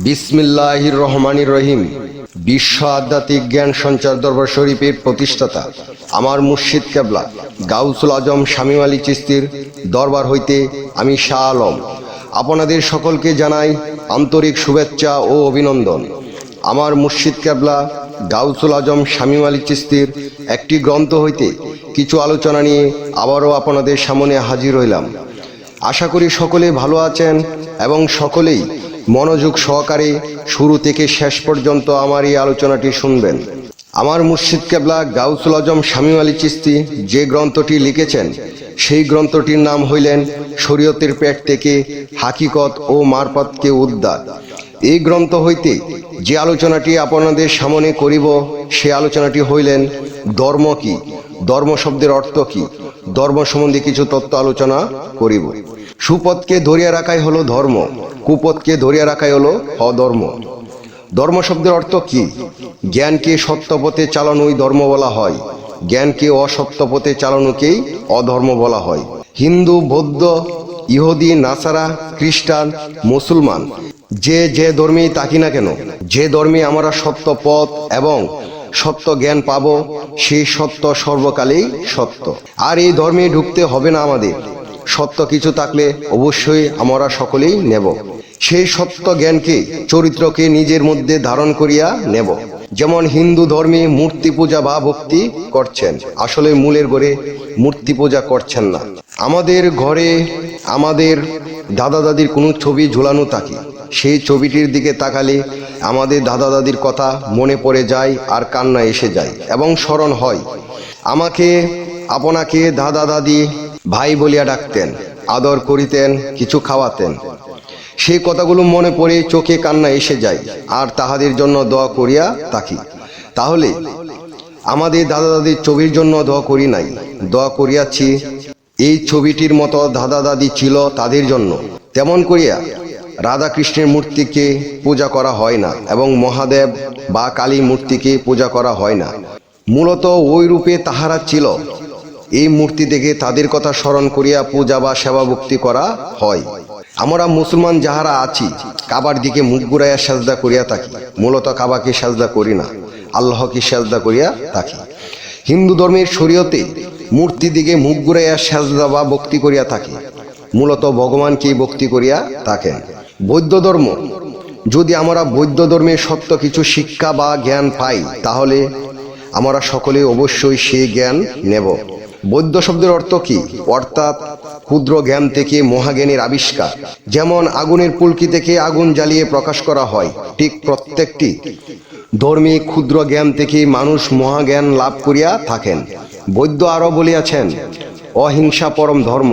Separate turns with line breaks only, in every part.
বিসমিল্লাহির রহমানির রহিম। বিশ্ব আধ্যাত্মিক জ্ঞান সঞ্চার দরবার শরীফের প্রতিষ্ঠাতা আমার মুর্শিদ কেবলা গাউসুল আজম শামীম আলী চিশতির দরবার হইতে আমি শাহ আলম আপনাদের সকলকে জানাই আন্তরিক শুভেচ্ছা ও অভিনন্দন। আমার মুর্শিদ কেবলা গাউসুল আজম শামীম আলী চিশতির একটি গ্রন্থ হইতে কিছু আলোচনা নিয়ে আবারও আপনাদের সামনে হাজির হইলাম। আশা করি সকলে ভালো আছেন এবং সকলেই মনোযোগ সহকারে শুরু থেকে শেষ পর্যন্ত আমার এই আলোচনাটি শুনবেন। আমার মুর্শিদ কেবলা গাউসুল আজম শামীম আলী চিশতি যে গ্রন্থটি লিখেছেন সেই গ্রন্থটির নাম হইলেন শরীয়তের পেট থেকে হাকিকত ও মারফতকে উদ্ধার। এই গ্রন্থ হইতে যে আলোচনাটি আপনাদের সামনে করিব সে আলোচনাটি হইলেন ধর্ম কি, ধর্ম শব্দের অর্থ কি, ধর্ম সম্বন্ধে কিছু তত্ত্ব আলোচনা করিব। সুপথকে ধরিয়া রাখাই হলো ধর্ম, কুপথকে ধরিয়া রাখাই হলো অধর্ম। ধর্ম শব্দের অর্থ কি? জ্ঞানকে সত্য পথে চালানোই ধর্ম বলা হয়, জ্ঞানকে অসত্য পথে চালানোকেই অধর্ম বলা হয়। হিন্দু, বৌদ্ধ, ইহুদি, নাসারা, খ্রিস্টান, মুসলমান যে ধর্মেই থাকি না কেন, যে ধর্মে আমরা সত্য পথ এবং সত্য জ্ঞান পাব সেই সত্য সর্বকালেই সত্য। আর এই ধর্মে ঢুকতে হবে না আমাদের, সত্য কিছু থাকলে অবশ্যই আমরা সকলেই নেব। সেই সত্য জ্ঞানকে, চরিত্রকে নিজের মধ্যে ধারণ করিয়া নেব। যেমন হিন্দু ধর্মে মূর্তি পূজা বা ভক্তি করছেন, আসলে মূলের ঘরে মূর্তি পূজা করছেন না। আমাদের ঘরে আমাদের দাদা দাদির কোনো ছবি ঝুলানো থাকে, সেই ছবিটির দিকে তাকালে আমাদের দাদা দাদির কথা মনে পড়ে যায় আর কান্না এসে যায় এবং স্মরণ হয়। আমাকে আপনাকে দাদা দাদি ভাই বলিয়া ডাকতেন, আদর করিতেন, কিছু খাওয়াতেন। সেই কথাগুলো মনে পড়ে চোখে কান্না এসে যায় আর তাহাদের জন্য দোয়া করিয়া থাকি। তাহলে আমাদের দাদা দাদির ছবির জন্য দোয়া করি নাই, দোয়া করিয়াছি এই ছবিটির মতো দাদা দাদি ছিল তাদের জন্য। তেমন করিয়া রাধা কৃষ্ণের মূর্তিকে পূজা করা হয় না এবং মহাদেব বা কালী মূর্তিকে পূজা করা হয় না। মূলত ওই রূপে তাহারা ছিল, এই মূর্তি দেখে তাদের কথা স্মরণ করিয়া পূজা বা সেবা ভক্তি করা হয়। আমরা মুসলমান যাহারা আছি কাবার দিকে মুখ ঘুরাইয়া সাজদা করিয়া থাকি, মূলত কাবাকে সাজদা করি না, আল্লাহকে সাজদা করিয়া থাকি। হিন্দু ধর্মের শরীয়তে মূর্তি দিকে মুখ ঘুরাইয়া সাজদা বা ভক্তি করিয়া থাকি, মূলত ভগবানকেই ভক্তি করিয়া থাকেন। বৌদ্ধ ধর্ম, যদি আমরা বৌদ্ধ ধর্মের সত্য কিছু শিক্ষা বা জ্ঞান পাই তাহলে আমরা সকলে অবশ্যই সেই জ্ঞান নেব। বৌদ্ধ শব্দের অর্থ কি? অর্থাৎ ক্ষুদ্র জ্ঞান থেকে মহাজ্ঞানের আবিষ্কার। যেমন আগুনের ফুলকি থেকে আগুন জ্বালিয়ে প্রকাশ করা হয়, ঠিক প্রত্যেকটি ধর্মে ক্ষুদ্র জ্ঞান থেকে মানুষ মহাজ্ঞান লাভ করিয়া থাকেন। বৌদ্ধ আরও বলিয়াছেন অহিংসা পরম ধর্ম,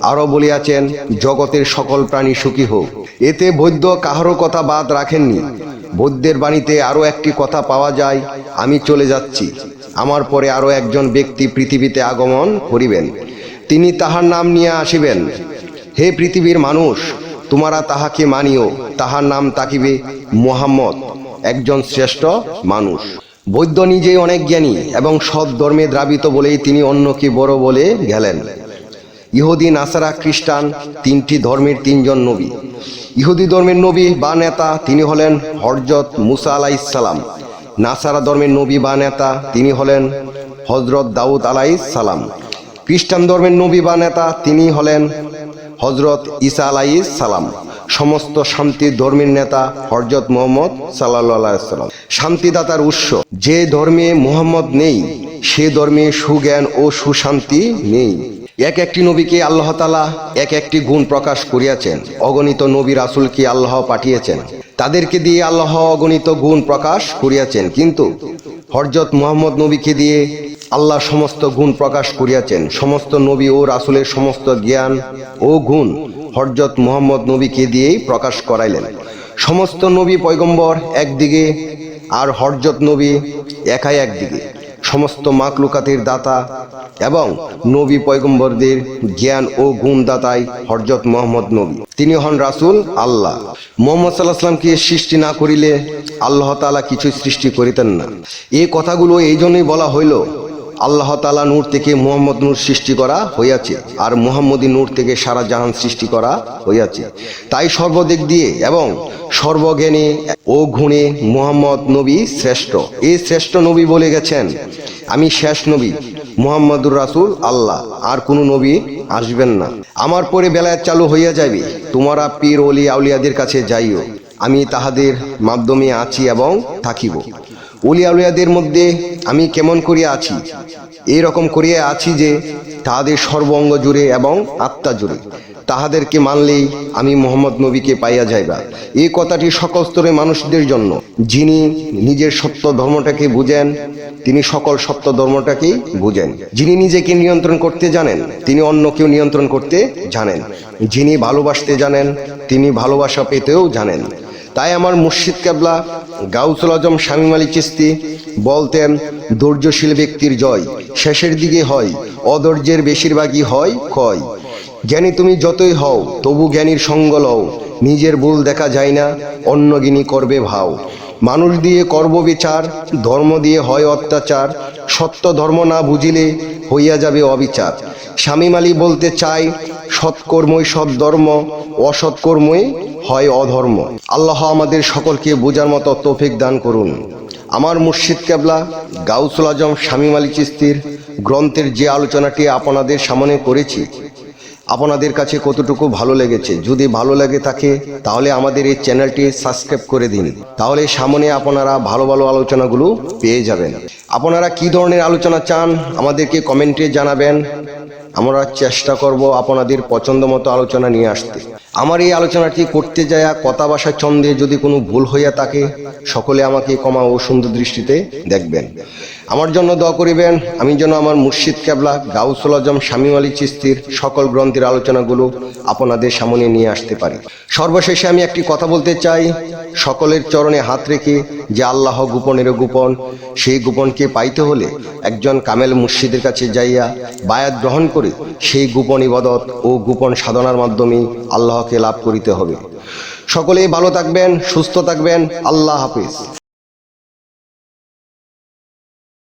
আরও বলিয়াছেন জগতের সকল প্রাণী সুখী হোক। এতে বৌদ্ধ কাহারও কথা বাদ রাখেননি। বৌদ্ধের বাণীতে আরও একটি কথা পাওয়া যায়, আমি চলে যাচ্ছি, আমার পরে আরও একজন ব্যক্তি পৃথিবীতে আগমন করিবেন, তিনি তাহার নাম নিয়ে আসিবেন। হে পৃথিবীর মানুষ, তোমরা তাহাকে মানিও, তাহার নাম থাকিবে মুহাম্মদ, একজন শ্রেষ্ঠ মানুষ। বৌদ্ধ নিজেই অনেক জ্ঞানী এবং সৎ ধর্মে দ্রাবিত বলেই তিনি অন্যকে বড় বলে গেলেন। ইহুদি, নাসারা, খ্রিস্টান তিনটি ধর্মের তিনজন নবী। ইহুদি ধর্মের নবী বা নেতা তিনি হলেন হযরত মুসা আলাইহিস সালাম। নাসারা ধর্মের নবী বা নেতা তিনি হলেন হযরত দাউদ আলাইহিস সালাম। খ্রিস্টান ধর্মের নবী বা নেতা তিনি হলেন হযরত ঈসা আলাইহিস সালাম। সমস্ত শান্তির ধর্মের নেতা হযরত মুহাম্মদ সাল্লাল্লাহু আলাইহি ওয়াসাল্লাম, শান্তিদাতার উৎস। যে ধর্মে মুহাম্মদ নেই সে ধর্মে সুজ্ঞান ও সুশান্তি নেই। এক একটি নবীকে আল্লাহ তাআলা এক একটি গুণ প্রকাশ করিয়াছেন। অগণিত নবী রাসূলকে আল্লাহ পাঠিয়েছেন, তাদেরকে দিয়ে আল্লাহ অগণিত গুণ প্রকাশ করিয়াছেন, কিন্তু হযরত মুহাম্মদ নবীকে দিয়ে আল্লাহ সমস্ত গুণ প্রকাশ করিয়াছেন। সমস্ত নবী ও রাসূলের সমস্ত জ্ঞান ও গুণ হযরত মুহাম্মদ নবীকে দিয়েই প্রকাশ করাইলেন। সমস্ত নবী পয়গম্বর একদিকে আর হযরত নবী একাই একদিকে। সমস্ত মাখলুকাতের দাতা এবং নবী পয়গম্বরদের জ্ঞান ও গুণ দাতাই হযরত মুহাম্মদ নবী, তিনি হন রাসূল আল্লাহ। মুহাম্মদ সাল্লাল্লাহু আলাইহি ওয়াসাল্লামকে সৃষ্টি না করিলে আল্লাহ তাআলা কিছু সৃষ্টি করিতেন না। এই কথাগুলো এই জন্যই বলা হইল, আল্লাহ তাআলা নূর থেকে মুহাম্মদ নূর সৃষ্টি করা হইয়াছে, আর মুহাম্মদী নূর থেকে সারা জাহান সৃষ্টি করা হইয়াছে। তাই সর্বদিক দিয়ে এবং সর্বজ্ঞানে ও গুণে মুহাম্মদ নবী শ্রেষ্ঠ। এই শ্রেষ্ঠ নবী বলে গেছেন, আমি শেষ নবী, মুহাম্মদুর রাসূল আল্লাহ, আর কোনো নবী আসবেন না। আমার পরে বেলায়েত চালু হইয়া যাবে। তোমরা পীর ওলি আউলিয়াদের কাছে যাইও, আমি তাহাদের মাধ্যমে আছি এবং থাকিব। ওলি আউলিয়াদের মধ্যে আমি কেমন করিয়া আছি? এই রকম করিয়া আছি যে তাহাদের সর্বঙ্গ জুড়ে এবং আত্মা জুড়ে। তাহাদেরকে মানলেই আমি মোহাম্মদ নবীকে পাইয়া যাইবা। এই কথাটি সকল স্তরের মানুষদের জন্য। যিনি নিজের সত্য ধর্মটাকে বুঝেন, তিনি সকল সত্য ধর্মটাকেই বুঝেন। যিনি নিজেকে নিয়ন্ত্রণ করতে জানেন, তিনি অন্যকেও নিয়ন্ত্রণ করতে জানেন। যিনি ভালোবাসতে জানেন, তিনি ভালোবাসা পেতেও জানেন। তাই আমার মুর্শিদ কেবলা গাউসুল আজম শামীম আলী চিশতি বলতেন, ধৈর্যশীল ব্যক্তির জয় শেষের দিকে হয়, অধৈর্যের বেশিরভাগই হয় ক্ষয়। জ্ঞানী তুমি যতই হও, তবু জ্ঞানীর সঙ্গ লও। নিজের ভুল দেখা যায় না, অন্য জ্ঞানী করবে ভাও। মানুষ দিয়ে করব বিচার, ধর্ম দিয়ে হয় অত্যাচার। সত্য ধর্ম না বুঝিলে হইয়া যাবে অবিচার। শামীম আলী বলতে চাই, সৎকর্মই সৎধর্ম, অসৎকর্মই হয় অধর্ম। আল্লাহ আমাদের সকলকে বোঝার মতো তৌফিক দান করুন। আমার মুর্শিদ কেবলা গাউসুল আজম শামীম আলী চিশতির গ্রন্থের যে আলোচনাটি আপনাদের সামনে করেছি, আপনাদের কাছে কতটুকু ভালো লেগেছে? যদি ভালো লেগে থাকে তাহলে আমাদের এই চ্যানেলটি সাবস্ক্রাইব করে দিন। তাহলে সামনে আপনারা ভালো ভালো আলোচনাগুলো পেয়ে যাবেন। আপনারা কি ধরনের আলোচনা চান আমাদেরকে কমেন্টে জানাবেন। আমরা চেষ্টা করব আপনাদের পছন্দ মতো আলোচনা নিয়ে আসতে। আমার এই আলোচনাটি করতে যায় কথা ভাষা ছন্দে যদি কোনো ভুল হইয়া থাকে, সকলে আমাকে ক্ষমা ও সুন্দর দৃষ্টিতে দেখবেন। আমার জন্য দোয়া করিবেন, আমি যেন আমার মুর্শিদ কেবলা গাউসুল আজম শামীম আলী চিশতির সকল গ্রন্থের আলোচনাগুলো আপনাদের সামনে নিয়ে আসতে পারি। সর্বশেষে আমি একটি কথা বলতে চাই, সকলের চরণে হাত রেখে যে আল্লাহ গোপনেরও গোপন, সেই গোপনকে পাইতে হলে একজন কামেল মুর্শিদের কাছে যাইয়া বায়াত গ্রহণ করে সেই গোপন ইবাদত ও গোপন সাধনার মাধ্যমে আল্লাহকে লাভ করিতে হবে। সকলেই ভালো থাকবেন, সুস্থ থাকবেন। আল্লাহ হাফিজ।